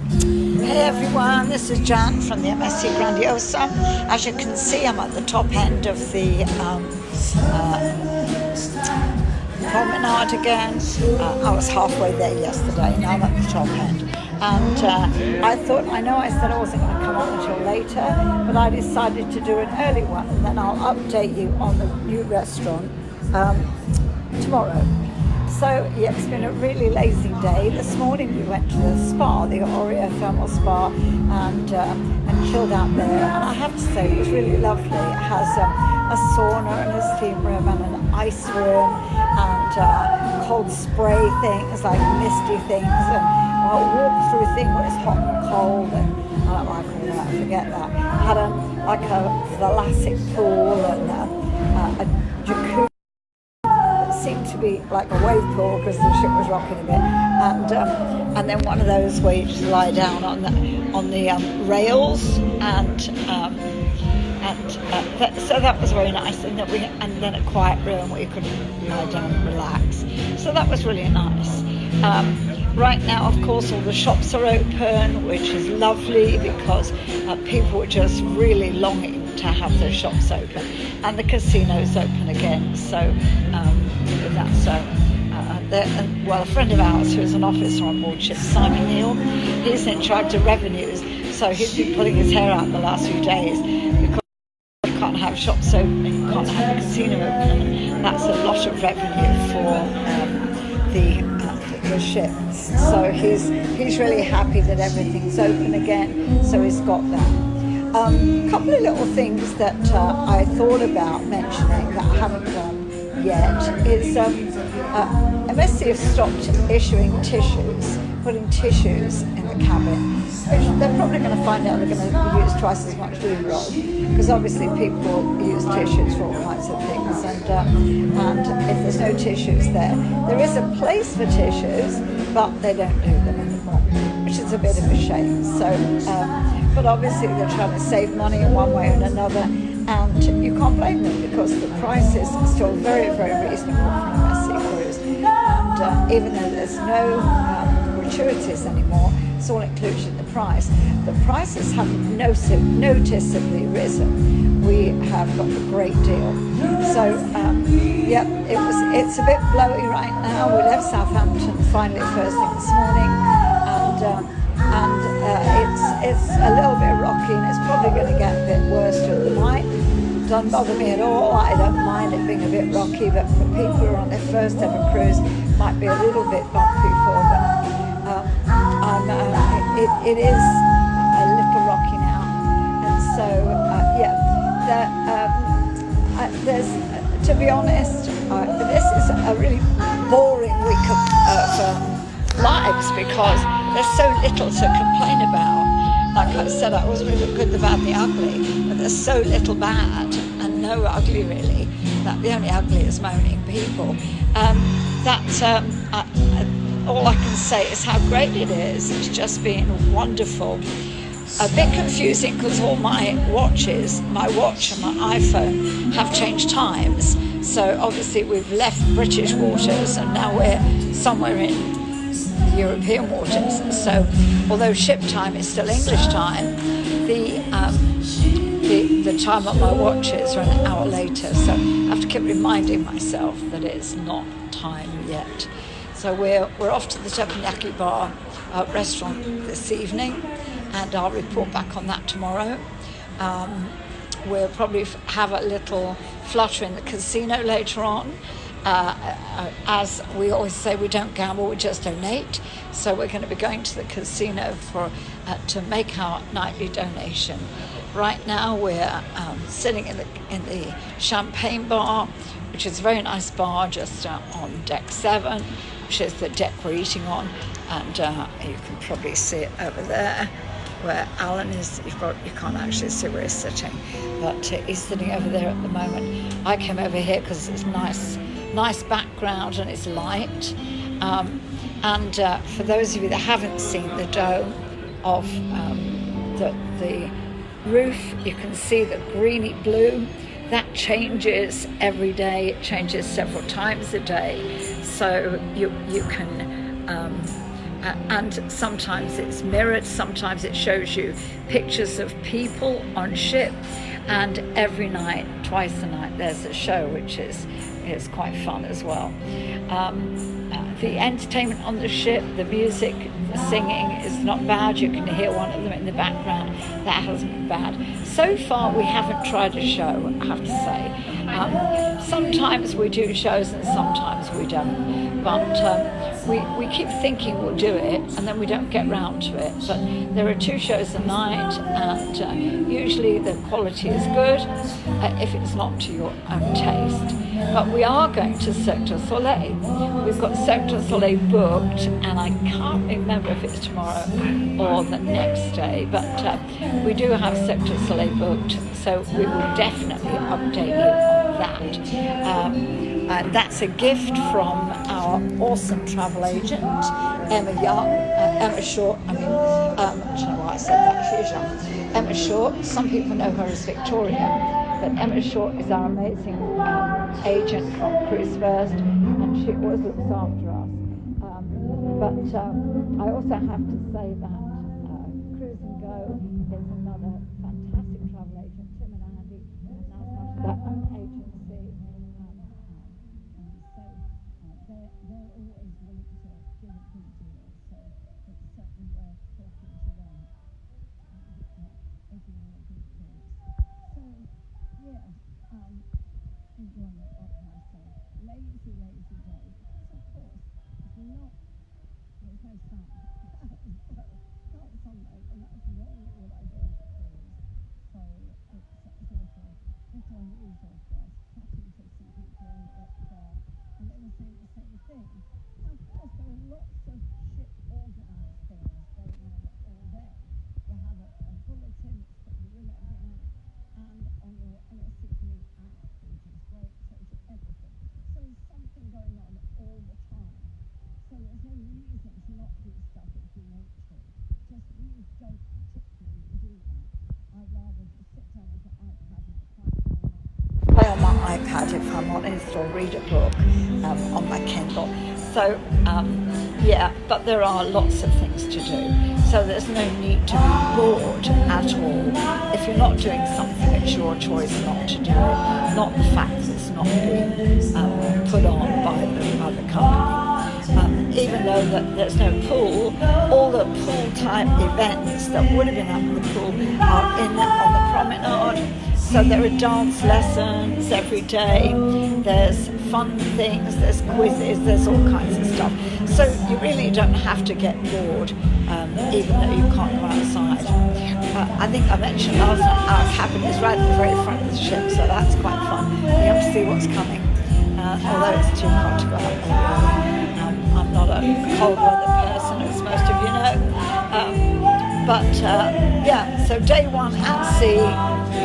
Hey everyone, this is Jan from the MSC Grandiosa. As you can see, I'm at the top end of the Promenade again. I was halfway there yesterday, now I'm at the top end. And I thought, I know I said I wasn't going to come on until later, but I decided to do an early one, and then I'll update you on the new restaurant tomorrow. So yeah, it's been a really lazy day. This morning we went to the spa, the Oreo thermal spa, and chilled out there. And I have to say, it was really lovely. It has a sauna and a steam room and an ice room and cold spray things, like misty things, and a walk-through thing where it's hot and cold. And I don't like all that. I forget that. Had like a thalassic pool and a jacuzzi. Seemed to be like a wave pool because the ship was rocking a bit, and then one of those where you just lie down on the rails, so that was very nice. And then a quiet room where you could lie down and relax. So that was really nice. Right now, of course, all the shops are open, which is lovely because people were just really longing to have their shops open, and the casino's open again. So that's well, a friend of ours who is an officer on board ship, Simon Neal, he's in charge of revenues. So he's been pulling his hair out the last few days because you can't have shops open, you can't have a casino open, and that's a lot of revenue for the ship. So he's really happy that everything's open again. So he's got that. A couple of little things that I thought about mentioning that I haven't done yet is MSC have stopped issuing tissues, putting tissues in the cabin, which they're probably going to find out they're going to use twice as much loo roll, because obviously people use tissues for all kinds of things, and if there's no tissues there is a place for tissues, but they don't do them anymore, which is a bit of a shame. So but obviously they're trying to save money in one way or another, and you can't blame them because the prices are still very, very reasonable for an MSC cruise. And even though there's no gratuities anymore, it's all included in the price. The prices have noticeably risen. We have got a great deal. So it's a bit blowy right now. We left Southampton finally first thing this morning, and it's a little bit rocky, and it's probably going to get a bit worse through the night. Doesn't bother me at all. I don't mind it being a bit rocky, but for people who are on their first ever cruise, it might be a little bit bumpy for them. It is a little rocky now, and so there's to be honest, this is a really boring week of lives because there's so little to complain about. Like I said, I was really good, the bad, the ugly, but there's so little bad and no ugly really, that the only ugly is moaning people. All I can say is how great it is. It's just been wonderful. A bit confusing because all my watches, my watch and my iPhone have changed times. So obviously we've left British waters and now we're somewhere in European waters. So although ship time is still English time, the time on my watches are an hour later. So I have to keep reminding myself that it's not time yet. So we're off to the Teppanyaki Bar restaurant this evening, and I'll report back on that tomorrow. We'll probably have a little flutter in the casino later on. As we always say, we don't gamble, we just donate. So we're going to be going to the casino to make our nightly donation. Right now we're sitting in the champagne bar, which is a very nice bar just on deck 7, which is the deck we're eating on, and you can probably see it over there where Alan is. You can't actually see where he's sitting, but he's sitting over there at the moment. I came over here because it's nice background and it's light, and for those of you that haven't seen the dome of the roof, you can see the greeny blue. That changes every day. It changes several times a day, so you can and sometimes it's mirrored, sometimes it shows you pictures of people on ship, and every night, twice a night, there's a show, which is quite fun as well. The entertainment on the ship, the music, the singing is not bad. You can hear one of them in the background. That hasn't been bad. So far, we haven't tried a show, I have to say. Sometimes we do shows and sometimes we don't. But we keep thinking we'll do it and then we don't get round to it. But there are 2 shows a night, and usually the quality is good if it's not to your own taste. But we are going to Cirque du Soleil. We've got Cirque du Soleil booked, and I can't remember if it's tomorrow or the next day, but we do have Cirque du Soleil booked, so we will definitely update you on that. That's a gift from our awesome travel agent, Emma Short. I don't know why I said that. She's young. Emma Short. Some people know her as Victoria. But Emma Short is our amazing agent from Cruise First, and she always looks after us. But I also have to say that Cruise and Go is another fantastic travel agent. Tim and Andy have now started their own agency, and so they're always willing to give a good deal. So it's certainly worth talking to them. Lazy day. Of course, if you're not, there's no sun. Not sunlight, and that's really what I do. So it's little unusual for us, chatting to some people and they were saying the same thing. Now, of course, there are lots of ship organised things going on all day. You have a bulletin that's got the room every night, and on your MSC app, which is great, shows you everything. So there's something going on all the time. So there's no reason to not do stuff if you want to. Just we don't particularly do that. I'd rather just sit down with my iPad and play on my iPad if I'm honest, or read a book on my Kindle. So but there are lots of things to do. So there's no need to be bored at all. If you're not doing something, it's your choice not to do it, not the fact that it's not being put on by the company. Even though there's no pool, all the pool type events that would have been at the pool are on the promenade. So there are dance lessons every day, there's fun things, there's quizzes, there's all kinds of stuff. So you really don't have to get bored, even though you can't go outside. I think I mentioned last night, our cabin is right at the very front of the ship, so that's quite fun. You have to see what's coming, although it's too hot to go out there. I'm not a cold weather person, as most of you know. So day 1 at sea,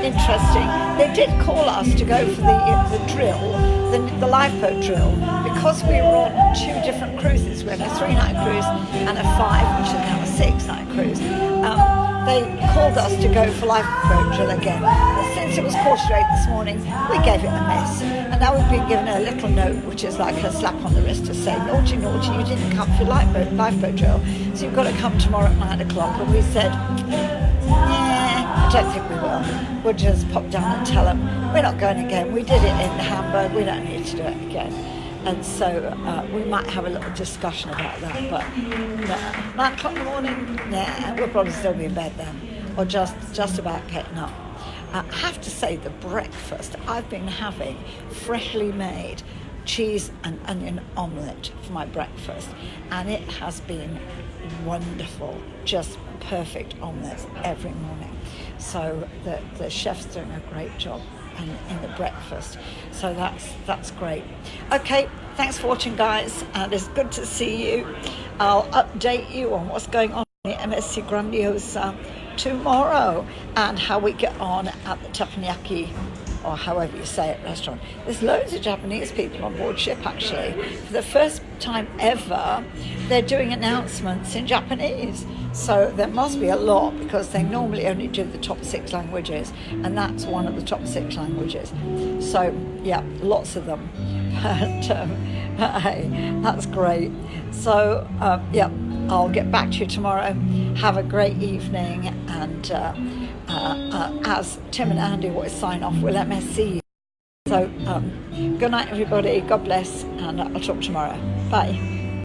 interesting. They did call us to go for the drill, the lifeboat drill, because we were on 2 different cruises. We had a 3-night cruise and a 5, which is now a 6-night cruise. They called us to go for lifeboat drill again. But since it was 7:45 this morning, we gave it a miss. And now we've been given a little note, which is like a slap on the wrist to say, naughty, you didn't come for lifeboat drill. So you've got to come tomorrow at 9 o'clock. And we said, I don't think we will. We'll just pop down and tell them, we're not going again. We did it in Hamburg. We don't need to do it again. And so we might have a little discussion about that, but 9 o'clock in the morning, we'll probably still be in bed then, or just about getting up. I have to say, the breakfast, I've been having freshly made cheese and onion omelette for my breakfast, and it has been wonderful, just perfect omelette every morning. So the chef's doing a great job in the breakfast, so that's great. Okay, thanks for watching, guys, and it's good to see you. I'll update you on what's going on in the MSC Grandiosa tomorrow and how we get on at the teppanyaki, or however you say it, restaurant. There's loads of Japanese people on board ship, actually. For the first time ever, they're doing announcements in Japanese. So there must be a lot, because they normally only do the top 6 languages, and that's one of the top 6 languages. So yeah, lots of them. But hey, that's great. So I'll get back to you tomorrow. Have a great evening, and as Tim and Andy always sign off, we'll MSC. So good night everybody, God bless, and I'll talk tomorrow. Bye.